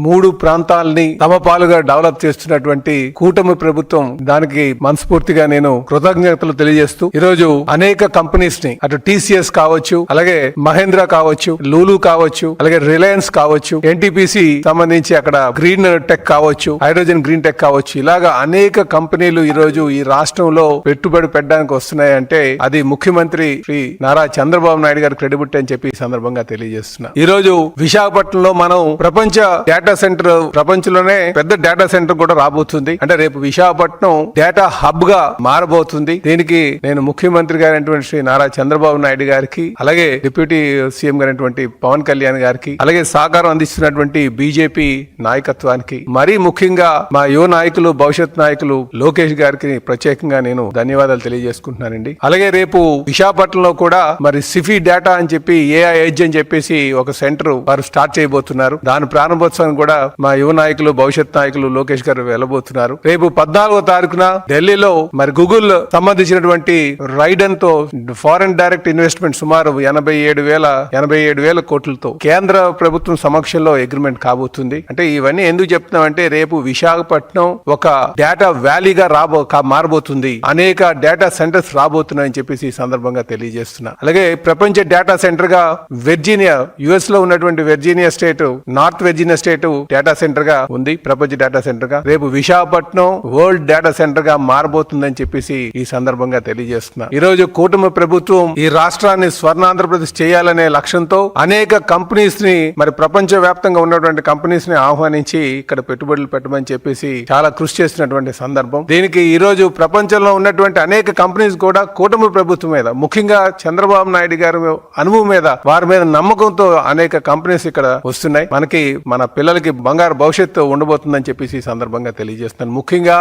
3 ప్రాంతాలని తమ పాలుగా డెవలప్ చేస్తున్నటువంటి కూటమి ప్రభుత్వం దానికి మనస్ఫూర్తిగా నేను కృతజ్ఞతలు తెలియజేస్తూ ఈరోజు అనేక కంపెనీస్ ని అటు టీసీఎస్ కావచ్చు, అలాగే మహేంద్ర కావచ్చు, లూలు కావచ్చు, అలాగే రిలయన్స్ కావచ్చు, ఎన్టీపీసీ సంబంధించి అక్కడ గ్రీన్ టెక్ కావచ్చు, హైడ్రోజన్ గ్రీన్ టెక్ కావచ్చు, ఇలాగా అనేక కంపెనీలు ఈ రోజు ఈ రాష్ట్రంలో పెట్టుబడి పెట్టడానికి వస్తున్నాయంటే అది ముఖ్యమంత్రి శ్రీ నారా చంద్రబాబు నాయుడు గారి క్రెడిబిలిటీ అని చెప్పి ఈ సందర్భంగా తెలియజేస్తున్నా. ఈ రోజు విశాఖపట్నంలో మనం ప్రపంచ డేటా సెంటర్, ప్రపంచంలోనే పెద్ద డేటా సెంటర్ కూడా రాబోతుంది. అంటే రేపు విశాఖపట్నం డేటా హబ్ గా మారబోతుంది. దీనికి నేను ముఖ్యమంత్రి గారైనటువంటి శ్రీ నారా చంద్రబాబు నాయుడు గారికి, అలాగే డిప్యూటీ సీఎం గారైనటువంటి పవన్ కళ్యాణ్ గారికి, అలాగే సహకారం అందిస్తున్నటువంటి బీజేపీ నాయకత్వానికి, మరీ ముఖ్యంగా మా యువ నాయకులు, భవిష్యత్ నాయకులు లోకేష్ గారికి ప్రత్యేకంగా నేను ధన్యవాదాలు తెలియజేసుకుంటున్నానండి. అలాగే రేపు విశాఖపట్నంలో కూడా మరి సిఫీ డేటా అని చెప్పి ఏఐ ఎడ్జ్ అని చెప్పేసి ఒక సెంటర్ వారు స్టార్ట్ చేయబోతున్నారు. దాని ప్రారంభోత్సవం కూడా మా యువ నాయకులు, భవిష్యత్ నాయకులు లోకేష్ గారు వెళ్ళబోతున్నారు. రేపు 14వ తారీఖున ఢిల్లీలో మరి గూగుల్ సంబంధించినటువంటి రైడన్ తో ఫారెన్ డైరెక్ట్ ఇన్వెస్ట్మెంట్ సుమారు 87,000 కోట్లతో కేంద్ర ప్రభుత్వం సమక్షంలో అగ్రిమెంట్ కాబోతుంది. అంటే ఇవన్నీ ఎందుకు చెప్తున్నామంటే రేపు విశాఖపట్నం ఒక డేటా వ్యాలీగా మారబోతుంది. అనేక డేటా సెంటర్స్ రాబోతున్నాయని చెప్పేసి ఈ సందర్భంగా తెలియజేస్తున్నా. అలాగే ప్రపంచ డేటా సెంటర్ గా వెర్జీనియా, యుఎస్ లో ఉన్నటువంటి Virginia state, north Virginia state data centre గా ఉంది. ప్రపంచ డేటా సెంటర్ గా రేపు విశాఖపట్నం వరల్డ్ డేటా సెంటర్ గా మారబోతుందని చెప్పేసి ఈ సందర్భంగా తెలియజేస్తున్నా. ఈ రోజు కూటమి ప్రభుత్వం ఈ రాష్ట్రాన్ని స్వర్ణాంధ్రప్రదేశ్ చేయాలనే లక్ష్యంతో అనేక కంపెనీస్ ని, మరి ప్రపంచ వ్యాప్తంగా ఉన్నటువంటి కంపెనీస్ ని ఆహ్వానించి ఇక్కడ పెట్టుబడులు పెట్టమని చెప్పేసి చాలా కృషి చేస్తున్నటువంటి సందర్భం. దీనికి ఈ రోజు ప్రపంచంలో ఉన్నటువంటి అనేక కంపెనీస్ కూడా కూటమి ప్రభుత్వం మీద, ముఖ్యంగా చంద్రబాబు నాయుడు గారి అనుభవం మీద, వారి మీద నమ్మకంతో అనేక కంపెనీస్ ఇక్కడ వస్తున్నాయి. మనకి మన పిల్లలకి బంగారు భవిష్యత్తు ఉండబోతుందని చెప్పేసి ఈ సందర్భంగా తెలియజేస్తున్నాను. ముఖ్యంగా